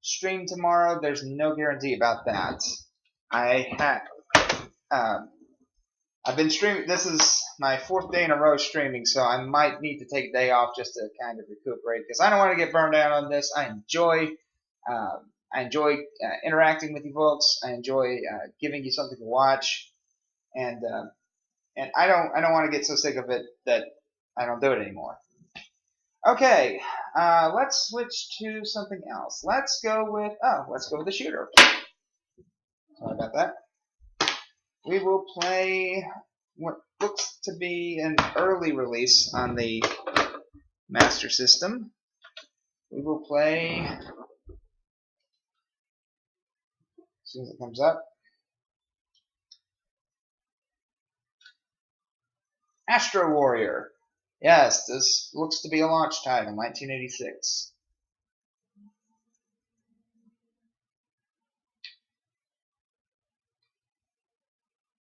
stream tomorrow. There's no guarantee about that. I've been streaming. This is my 4th day in a row streaming, so I might need to take a day off just to kind of recuperate because I don't want to get burned out on this. I enjoy interacting with you folks. I enjoy giving you something to watch, and I don't want to get so sick of it that I don't do it anymore. Okay, let's switch to something else. Let's go with the shooter. Sorry about that. We will play what looks to be an early release on the Master System. We will play as soon as it comes up. Astro Warrior. Yes, this looks to be a launch title, 1986.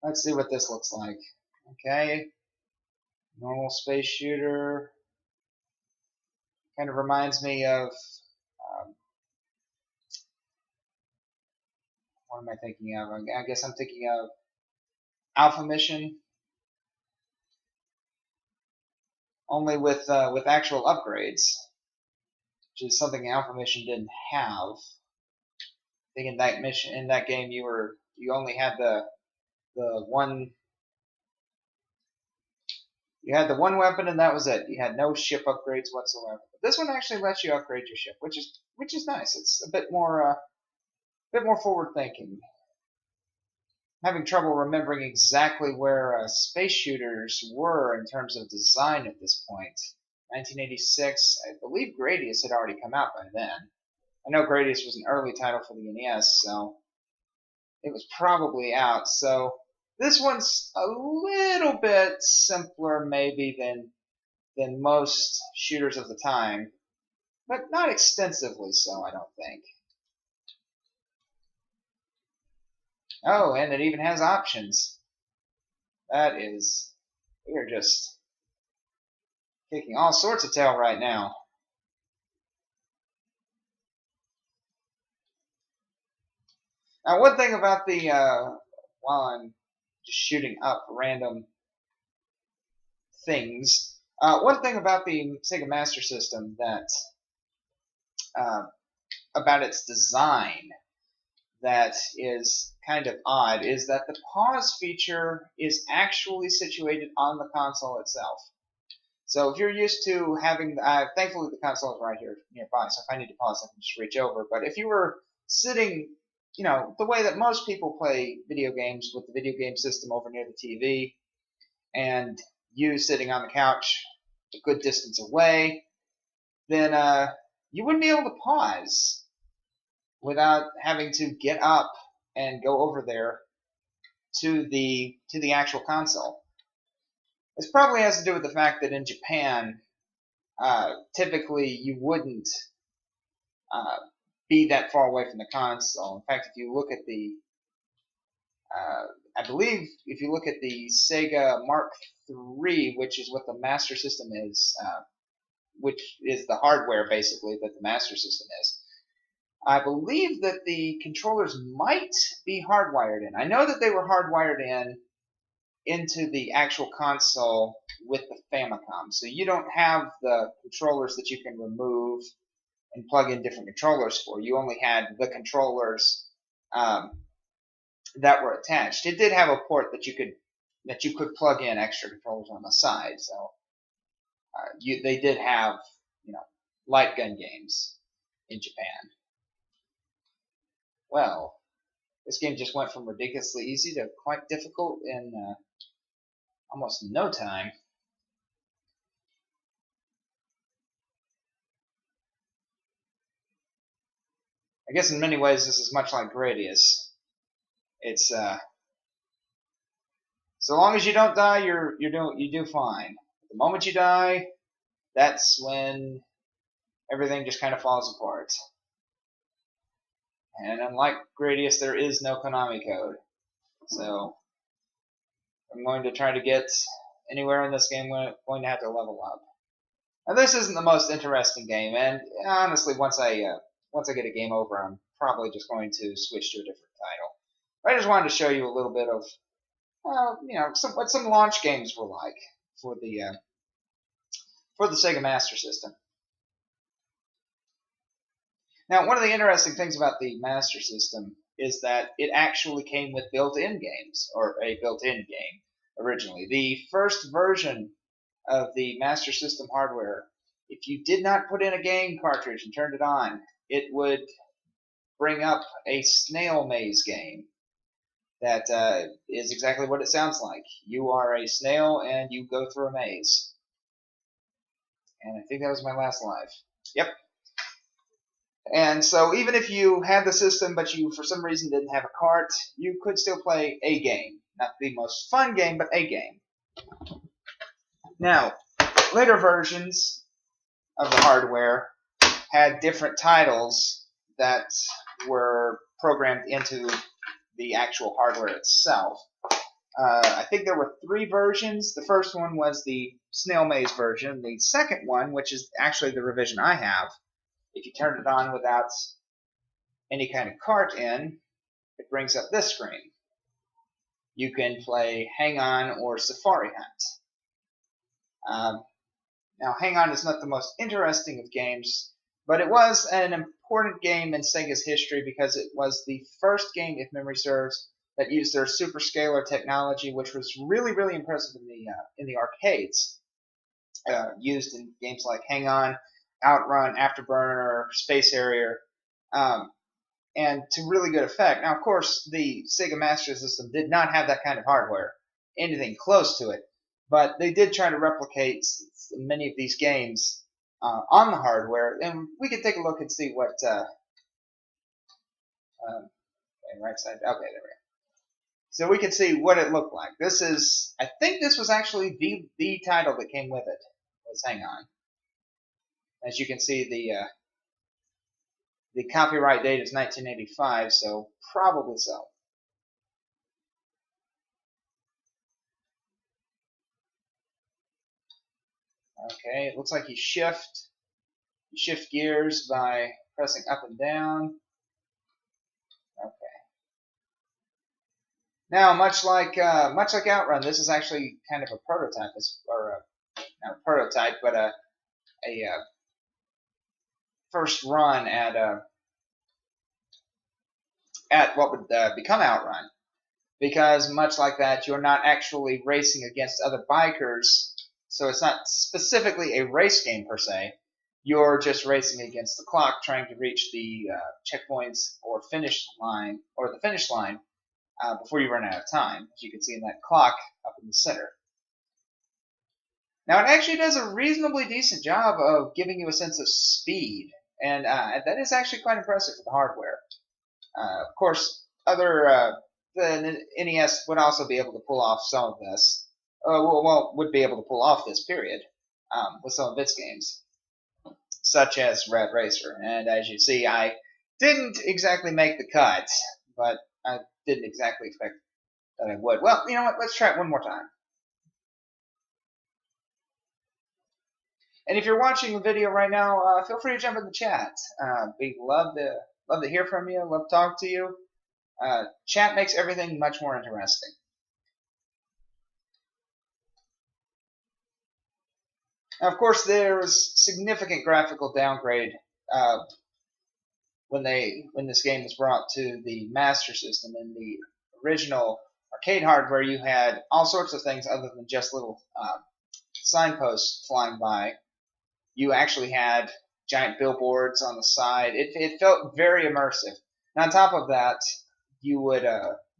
Let's see what this looks like. Okay. Normal space shooter. Kind of reminds me of, what am I thinking of? I guess I'm thinking of Alpha Mission. Only with actual upgrades, which is something Alpha Mission didn't have. I think in that game you only had the one weapon and that was it. You had no ship upgrades whatsoever. But this one actually lets you upgrade your ship, which is nice. It's a bit more forward thinking. I'm having trouble remembering exactly where space shooters were in terms of design at this point. 1986, I believe Gradius had already come out by then. I know Gradius was an early title for the NES, so it was probably out. So this one's a little bit simpler maybe than most shooters of the time, but not extensively so, I don't think. Oh, and it even has options. We are just kicking all sorts of tail right now. Now, one thing about the, while I'm just shooting up random things, one thing about the Sega Master System that, about its design that is kind of odd is that the pause feature is actually situated on the console itself. So if you're used to having, thankfully the console is right here nearby, so if I need to pause, I can just reach over. But if you were sitting, the way that most people play video games with the video game system over near the TV, and you sitting on the couch a good distance away, then you wouldn't be able to pause without having to get up and go over there to the actual console. This probably has to do with the fact that in Japan, typically you wouldn't be that far away from the console. In fact, if you look at the, I believe if you look at the Sega Mark III, which is what the Master System is, which is the hardware basically that the Master System is, I believe that the controllers might be hardwired in. I know that they were hardwired into the actual console with the Famicom. So you don't have the controllers that you can remove and plug in different controllers for. You only had the controllers that were attached. It did have a port that you could plug in extra controllers on the side. So they did have light gun games in Japan. Well, this game just went from ridiculously easy to quite difficult in almost no time. I guess in many ways this is much like Gradius. It's so long as you don't die, you do fine. The moment you die, that's when everything just kind of falls apart. And unlike Gradius, there is no Konami code. So I'm going to try to get anywhere in this game. I'm going to have to level up. Now this isn't the most interesting game, and honestly, once I once I get a game over, I'm probably just going to switch to a different title. But I just wanted to show you a little bit of, what some launch games were like for the Sega Master System. Now, one of the interesting things about the Master System is that it actually came with built-in games, or a built-in game originally. The first version of the Master System hardware, if you did not put in a game cartridge and turned it on, it would bring up a snail maze game that is exactly what it sounds like. You are a snail and you go through a maze. And I think that was my last live. Yep. And so even if you had the system but you for some reason didn't have a cart, you could still play a game. Not the most fun game, but a game. Now, later versions of the hardware had different titles that were programmed into the actual hardware itself. I think there were 3 versions. The first one was the Snail Maze version. The second one, which is actually the revision I have, if you turn it on without any kind of cart in, it brings up this screen. You can play Hang On or Safari Hunt. Now, Hang On is not the most interesting of games, but it was an important game in Sega's history because it was the first game, if memory serves, that used their superscalar technology, which was really, really impressive in the arcades. Used in games like Hang On, Outrun, Afterburner, Space Harrier, and to really good effect. Now, of course, the Sega Master System did not have that kind of hardware, anything close to it, but they did try to replicate many of these games on the hardware, and we can take a look and see what. Right side. Okay, there we go. So we can see what it looked like. This is, I think, this was actually the title that came with it. Was Hang On. As you can see, the copyright date is 1985, so probably so. Okay, it looks like you shift gears by pressing up and down. Okay. Now, much like Outrun, this is actually kind of a prototype, or not a prototype, but a first run at what would become Outrun. Because much like that, you're not actually racing against other bikers, so it's not specifically a race game per se. You're just racing against the clock, trying to reach the checkpoints or the finish line before you run out of time, as you can see in that clock up in the center. Now, it actually does a reasonably decent job of giving you a sense of speed, and that is actually quite impressive for the hardware. Of course, the NES would also be able to pull off some of this. Would be able to pull off this period with some of its games, such as Red Racer. And as you see, I didn't exactly make the cut, but I didn't exactly expect that I would. Well, you know what? Let's try it one more time. And if you're watching the video right now, feel free to jump in the chat. We love to hear from you. Love to talk to you. Chat makes everything much more interesting. Now, of course, there was significant graphical downgrade when this game was brought to the Master System. In the original arcade hardware, you had all sorts of things other than just little signposts flying by. You actually had giant billboards on the side. It felt very immersive. And on top of that, you would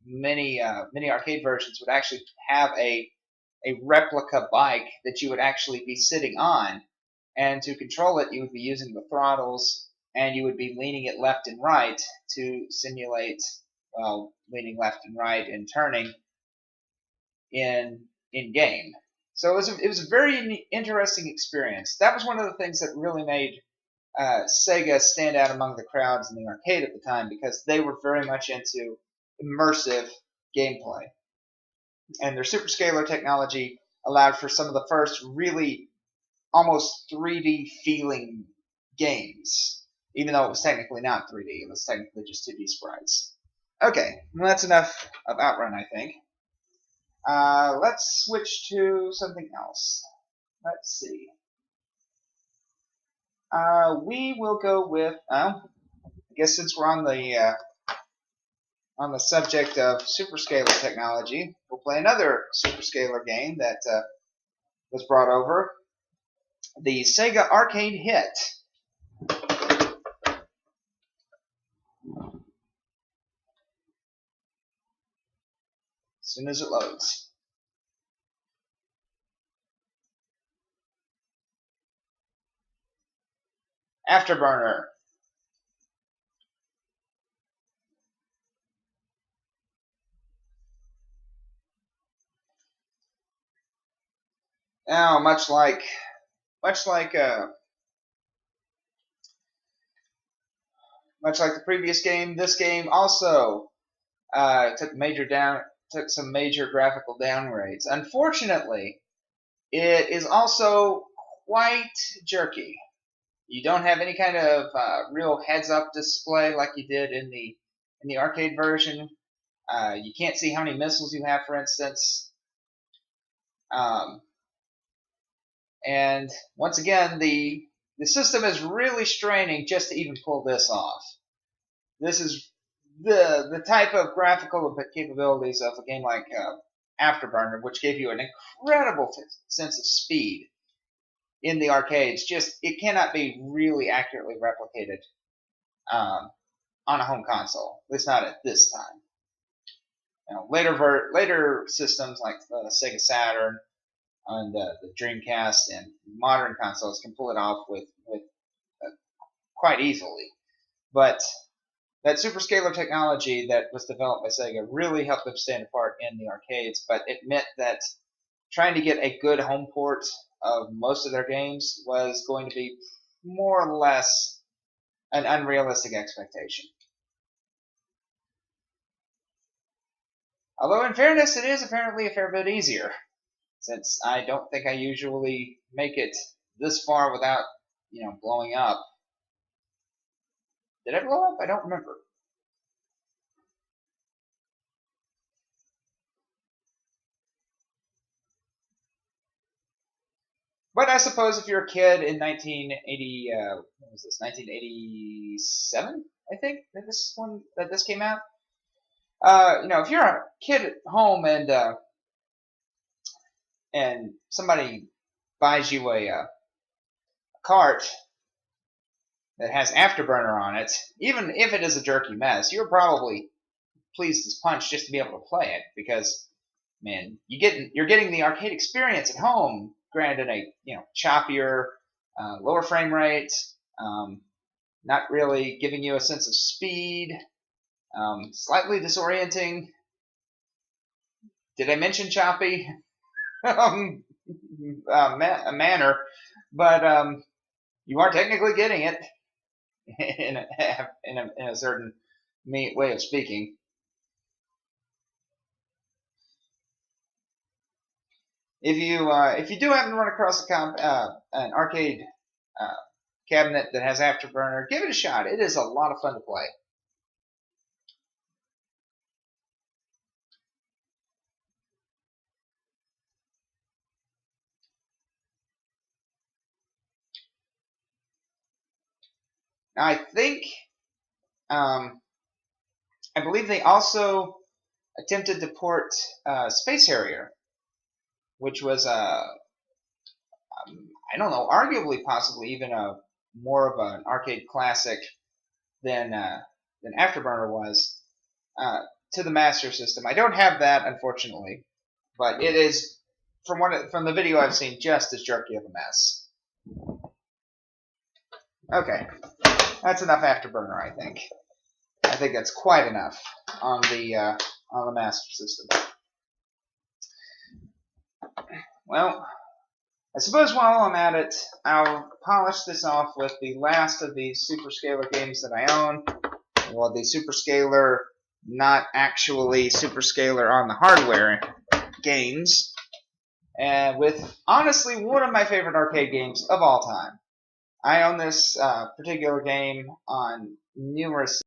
many arcade versions would actually have a replica bike that you would actually be sitting on, and to control it, you would be using the throttles, and you would be leaning it left and right to simulate, well, leaning left and right and turning in game. So it was a very interesting experience. That was one of the things that really made Sega stand out among the crowds in the arcade at the time, because they were very much into immersive gameplay. And their superscalar technology allowed for some of the first really almost 3D feeling games even though it was technically not 3D. It was technically just 2D sprites. Okay, well, that's enough of Outrun, I think. Let's switch to something else. Let's see. We will go with, I guess since we're on the subject of superscalar technology, we'll play another superscalar game that was brought over, the Sega arcade hit. As soon as it loads. Afterburner. Now, much like the previous game, this game also took some major graphical downgrades. Unfortunately, it is also quite jerky. You don't have any kind of real heads-up display like you did in the arcade version. You can't see how many missiles you have, for instance. And once again, the system is really straining just to even pull this off. This is the type of graphical capabilities of a game like Afterburner, which gave you an incredible sense of speed in the arcades. Just it cannot be really accurately replicated on a home console. At least not at this time. You know, later systems like the Sega Saturn and the Dreamcast and modern consoles can pull it off with quite easily. But that superscalar technology that was developed by Sega really helped them stand apart in the arcades, but it meant that trying to get a good home port of most of their games was going to be more or less an unrealistic expectation. Although in fairness, it is apparently a fair bit easier, since I don't think I usually make it this far without, blowing up. Did I blow up? I don't remember. But I suppose if you're a kid in 1980, what was this? 1987, I think that this came out. If you're a kid at home and somebody buys you a cart that has Afterburner on it, even if it is a jerky mess, you're probably pleased as punch just to be able to play it, because, man, you're getting the arcade experience at home, granted a choppier, lower frame rate, not really giving you a sense of speed, slightly disorienting. Did I mention choppy? Manner, but you are technically getting it in a certain way of speaking. If you do happen to run across an arcade cabinet that has Afterburner, give it a shot. It is a lot of fun to play. Now, I believe they also attempted to port Space Harrier, which was I don't know, arguably, possibly even more of an arcade classic than Afterburner was, to the Master System. I don't have that, unfortunately, but it is, from the video I've seen, just as jerky of a mess. Okay, that's enough Afterburner, I think. I think that's quite enough on the Master System. Well, I suppose while I'm at it, I'll polish this off with the last of these superscalar games that I own. Well, the superscalar, not actually superscalar on the hardware games. And with, honestly, one of my favorite arcade games of all time. I own this particular game on numerous